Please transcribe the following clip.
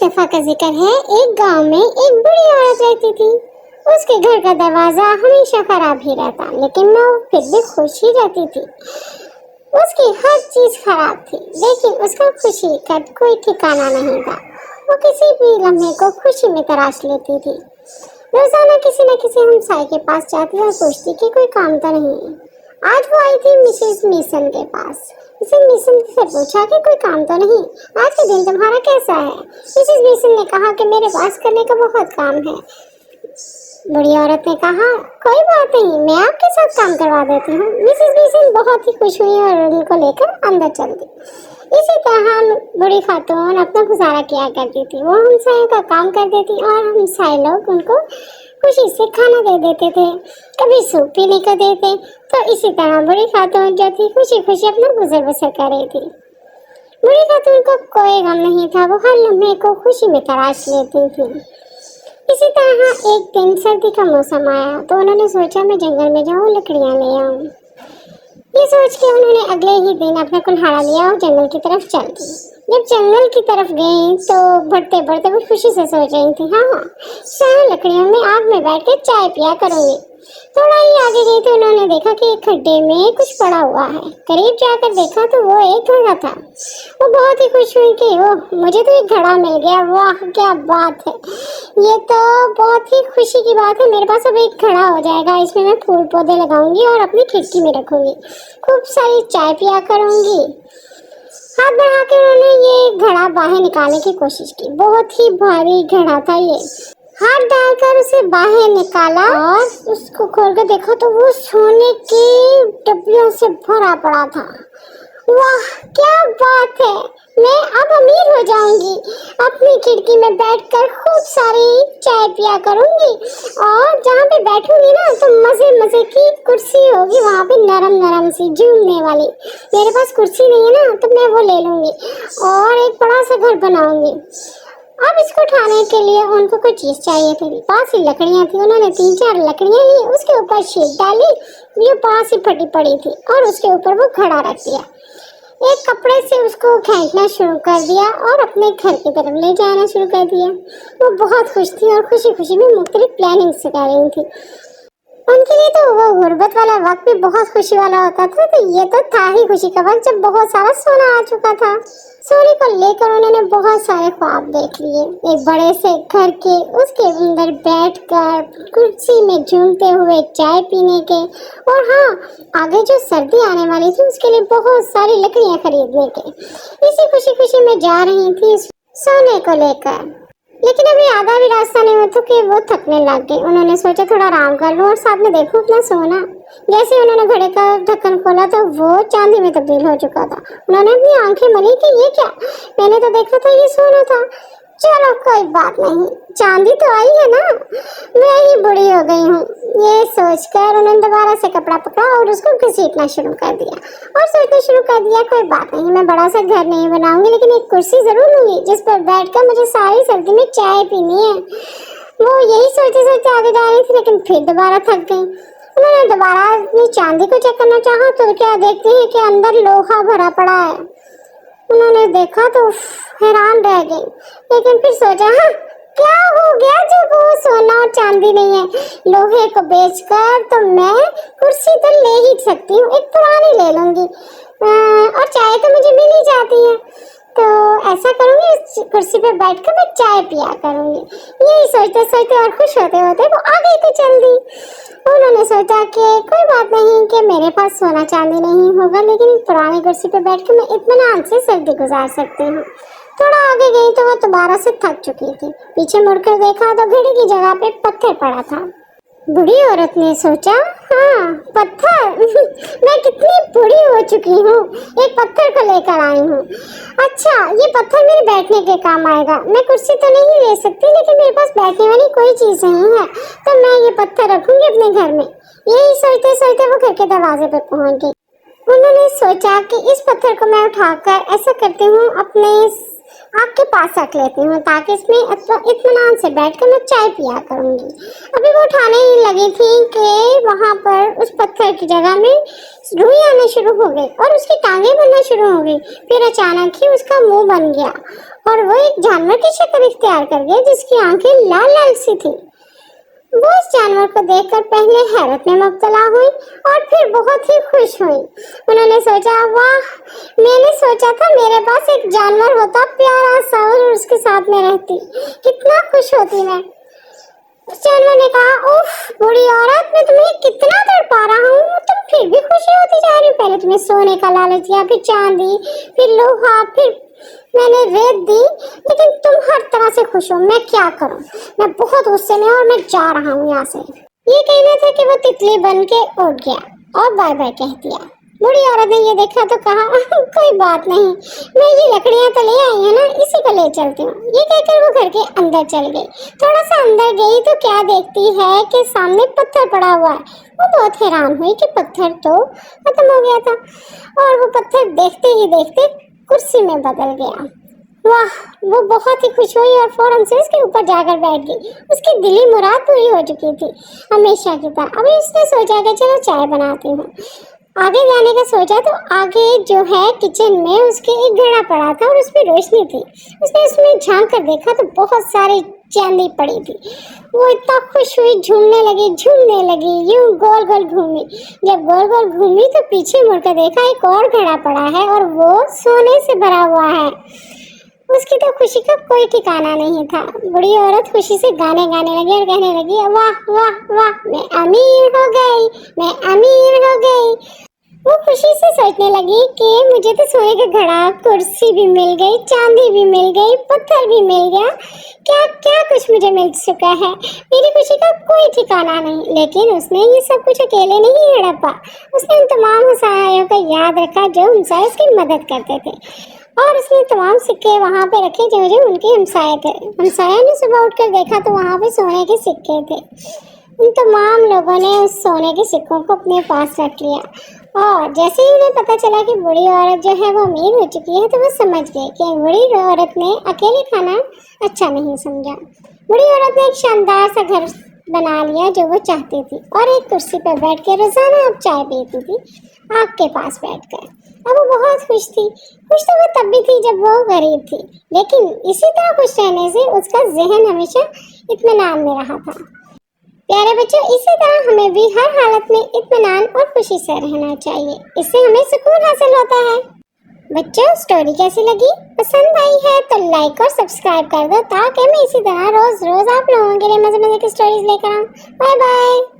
दफा का जिक्र है, एक गांव में एक बड़ी औरत रहती थी। उसके घर का दरवाजा हमेशा खराब ही रहता, लेकिन वो फिर भी खुश ही रहती थी। उसकी हर चीज खराब थी, लेकिन उसका खुशी का कोई ठिकाना नहीं था। वो किसी भी लम्हे को खुशी में तराश लेती थी। रोजाना किसी न किसी हमसाये के पास जाती और पूछती कि कोई काम तो नहीं है। आज वो आई थी मिसेस मेसन के पास। मिसेस मेसन से पूछा कि कोई काम तो नहीं, आज का दिन तुम्हारा कैसा है? मिसेस मेसन ने कहा कि मेरे पास करने का बहुत काम है। बड़ी औरत ने कहा, कोई बात नहीं, मैं आपके साथ काम करवा देती हूँ। मिसेस मेसन बहुत ही खुश हुई और उनको लेकर अंदर चल दी। इसी तरह बड़ी खातून अपना गुजारा किया करती थी। वो हमसायों का काम कर देती और हमसाये लोग उनको खुशी से खाना दे देते थे, कभी सूप पीने को देते। तो इसी तरह बड़ी खातून जो थी खुशी खुशी अपना गुजर बसर कर रही थी। बड़ी खातून को कोई गम नहीं था, वो हर लम्हे को खुशी में तराश लेती थी। इसी तरह एक दिन सर्दी का मौसम आया तो उन्होंने सोचा मैं जंगल में जाऊं, लकड़ियां ले आऊं। ये सोच के उन्होंने अगले ही दिन अपना कुल्हाड़ा लिया और जंगल की तरफ चल दी। जब जंगल की तरफ गई तो बढ़ते बढ़ते वो खुशी से सोच रही थी, हाँ शाम लकड़ियों में आग में बैठ के चाय पिया करूंगी। थोड़ा ही आगे गई तो उन्होंने देखा कि एक खड्डे में कुछ पड़ा हुआ है। करीब जाकर देखा तो वो एक घड़ा था। वो बहुत ही खुश हुई कि ओह, मुझे तो एक घड़ा मिल गया, वाह क्या बात है, ये तो बहुत ही खुशी की बात है। मेरे पास अब एक घड़ा हो जाएगा, इसमें मैं फूल पौधे लगाऊंगी और अपनी खिड़की में रखूंगी, खूब सारी चाय पिया करूंगी। हाथ बढ़ा के उन्होंने ये घड़ा बाहर निकालने की कोशिश की। बहुत ही भारी घड़ा था ये। हाथ डालकर उसे बाहर निकाला और उसको खोलकर देखा तो वो सोने की डब्बियों से भरा पड़ा था। वाह क्या बात है, मैं अब अमीर हो जाऊंगी। अपनी खिड़की में बैठकर खूब सारी चाय पिया करूंगी और जहाँ पे बैठूंगी ना तो मजे मजे की कुर्सी होगी, वहाँ पे नरम नरम सी झूलने वाली। मेरे पास कुर्सी नहीं है ना तो मैं वो ले लूंगी और एक बड़ा सा घर बनाऊंगी। अब इसको उठाने के लिए उनको कोई चीज चाहिए थी। पास ही लकड़ियां थी, उन्होंने 3-4 लकड़ियां ली, उसके ऊपर शीट डाली, ये पास ही फटी पड़ी थी और उसके ऊपर वो घड़ा रख दिया। एक कपड़े से उसको खींचना शुरू कर दिया और अपने घर की तरफ ले जाना शुरू कर दिया। वो बहुत खुश थी और खुशी खुशी में मुख्तलिफ प्लानिंग से कर रही थी। उनके लिए तो वो गुर्बत वाला वक्त भी बहुत खुशी वाला होता था। तो ये तो था ही खुशी का वक्त जब बहुत सारा सोना आ चुका था। सोने को लेकर उन्होंने बहुत सारे ख्वाब देख लिए। एक बड़े से घर के, उसके अंदर बैठकर कुर्सी में झूमते हुए चाय पीने के, और हाँ आगे जो सर्दी आने वाली थी उसके लिए बहुत सारी लकड़ियां खरीदने के। इसी खुशी खुशी में जा रही थी सोने को लेकर। लेकिन अभी आधा भी रास्ता नहीं हुआ तो कि वो थकने लग गए। उन्होंने सोचा थोड़ा आराम कर लूं और साथ में देखूं अपना सोना। जैसे उन्होंने घड़े का ढक्कन खोला तो वो चांदी में तब्दील हो चुका था। उन्होंने अपनी आंखें मली कि ये क्या, मैंने तो देखा था ये सोना था। चलो कोई बात नहीं, चांदी तो आई है ना, मैं ही बुढ़ी हो गई हूँ। ये सोचकर उन्होंने दोबारा से कपड़ा पकड़ा और उसको घसीटना शुरू कर दिया और सोचना शुरू कर दिया, कोई बात नहीं, मैं बड़ा सा घर नहीं बनाऊंगी लेकिन एक कुर्सी जरूर लूंगी जिस पर बैठकर मुझे सारी सर्दी में चाय पीनी है। वो यही सोचते सोचते आगे जा रही थी, लेकिन फिर दोबारा थक गई। उन्होंने दोबारा अपनी चांदी को चेक करना चाहा तो क्या देखते हैं कि अंदर लोहा भरा पड़ा है। उन्होंने देखा तो हैरान रह गई, लेकिन फिर सोचा, हाँ क्या हो गया जब वो सोना और चांदी नहीं है, लोहे को बेचकर तो मैं कुर्सी तो ले ही सकती हूँ, एक पुरानी ले लूंगी और चाय तो मुझे मिल ही जाती है। तो ऐसा करूंगी, इस कुर्सी पे बैठकर मैं चाय पिया करूंगी। यही सोचते सोचते और खुश होते होते वो आगे को चल दी। उन्होंने सोचा कि कोई बात नहीं कि मेरे पास सोना चांदी नहीं होगा, लेकिन पुरानी कुर्सी पे बैठ के मैं इत्मीनान से सर्दी गुजार सकती हूँ। थोड़ा आगे गई तो वो दोबारा से थक चुकी थी। पीछे मुड़कर देखा तो घड़ी की जगह पे पत्थर पड़ा था। बूढ़ी औरत ने सोचा, हाँ पत्थर मैं कितनी बूढ़ी हो चुकी हूँ, एक पत्थर को लेकर आई हूँ। अच्छा ये पत्थर मेरे बैठने के काम आएगा। मैं कुर्सी तो नहीं ले सकती, लेकिन मेरे पास बैठने वाली कोई चीज़ नहीं है, तो मैं ये पत्थर रखूंगी अपने घर में। यही सोचते सोचते वो घर के दरवाजे पर पहुँच गई। उन्होंने सोचा कि इस पत्थर को मैं उठाकर ऐसा करती हूँ, अपने आग के पास रख लेती हूँ ताकि इसमें इत्मीनान से बैठकर मैं चाय पिया करूँगी। अभी वो उठाने ही लगी थी कि वहाँ पर उस पत्थर की जगह में रुई आने शुरू हो गई और उसकी टांगें बनना शुरू हो गई। फिर अचानक ही उसका मुंह बन गया और वो एक जानवर की शक्ल इख्तियार कर गया जिसकी आंखें लाल लाल सी थी। वो इस जानवर को देखकर पहले हैरत में मुब्तला हुई और फिर बहुत ही खुश हुई। उन्होंने सोचा, वाह, मैंने सोचा था मेरे पास एक जानवर होता प्यारा सा और उसके साथ में रहती, कितना खुश होती मैं। उस जानवर ने कहा, उफ बूढ़ी औरत, मैं तुम्हें कितना तड़पा रहा हूँ, तुम फिर भी खुशी होती जा रही हो। पहले तुम्हें सोने का लालच दिया, फिर चांदी, फिर लोहा, फिर मैंने रेत दी, लेकिन तुम हर तरह से खुश हो। मैं क्या करूं? मैं बहुत गुस्से में और मैं जा रहा हूं यहाँ से। ये कहना था कि वो तितली बन के उड़ गया और बाय बाय कह दिया। बूढ़ी औरत ने ये देखा तो कहा, कोई बात नहीं, मैं ये लकड़ियाँ तो ले आई है ना, इसी को ले चलती हूँ। ये कहकर वो घर के अंदर चल गई। थोड़ा सा अंदर गई तो क्या देखती है कि सामने पत्थर पड़ा हुआ है। वो बहुत हैरान हुई कि पत्थर तो खत्म हो गया था और वो पत्थर देखते ही देखते कुर्सी में बदल गया। वाह, वो बहुत ही खुश हुई और फौरन से उसके ऊपर जाकर बैठ गई। उसकी दिली मुराद पूरी हो चुकी थी हमेशा की तरह। अभी उसने सोचा कि चलो चाय बनाती हूँ। आगे जाने का सोचा तो आगे जो है किचन में उसके एक घड़ा पड़ा था और उसमें रोशनी थी। उसने उसमें झांक कर देखा तो बहुत सारी चांदी पड़ी थी। वो इतना खुश हुई, झूमने लगी, यूं गोल गोल घूमी। जब गोल गोल घूमी तो पीछे मुड़कर देखा एक और घड़ा पड़ा है और वो सोने से भरा हुआ है। उसकी तो खुशी का कोई ठिकाना नहीं था। बूढ़ी औरत खुशी से गाने गाने लगी और कहने लगी, वाह वाह वाह, मैं अमीर हो गई, मैं अमीर हो गई। वो खुशी से सोचने लगी कि मुझे तो सोने का घड़ा, कुर्सी भी मिल गई, चांदी भी मिल गई, पत्थर भी मिल गया, क्या क्या कुछ मुझे मिल चुका है। मेरी खुशी का कोई ठिकाना नहीं। लेकिन उसने ये सब कुछ अकेले नहीं हड़पा। उसने उन तमाम हमसायों का याद रखा जो हमसाए उसकी मदद करते थे और उसने तमाम सिक्के वहाँ पे रखे जो उनके हमसाए थे। हमसाया ने सुबह उठकर देखा तो वहाँ पे सोने के सिक्के थे। उन तमाम लोगों ने उस सोने के सिक्कों को अपने पास रख लिया और जैसे ही उन्हें पता चला कि बूढ़ी औरत जो है वो अमीर हो चुकी है तो वो समझ गए कि बूढ़ी औरत ने अकेले खाना अच्छा नहीं समझा। बूढ़ी औरत ने एक शानदार सा घर बना लिया जो वो चाहती थी और एक कुर्सी पर बैठ के रोजाना अब चाय पीती थी आग के पास बैठकर। अब वो बहुत खुश थी। खुश तो वो तब भी थी जब वो गरीब थी, लेकिन इसी तरह खुश रहने से उसका जहन हमेशा इत्मीनान में रहा था। प्यारे बच्चों, इसी तरह हमें भी हर हालत में इत्मीनान और खुशी से रहना चाहिए। इससे हमें सुकून हासिल होता है। बच्चों, स्टोरी कैसी लगी? पसंद आई है तो लाइक और सब्सक्राइब कर दो ताकि मैं इसी तरह रोज रोज आप लोगों के लिए मजे मजे की स्टोरीज लेकर आऊँ। Bye bye.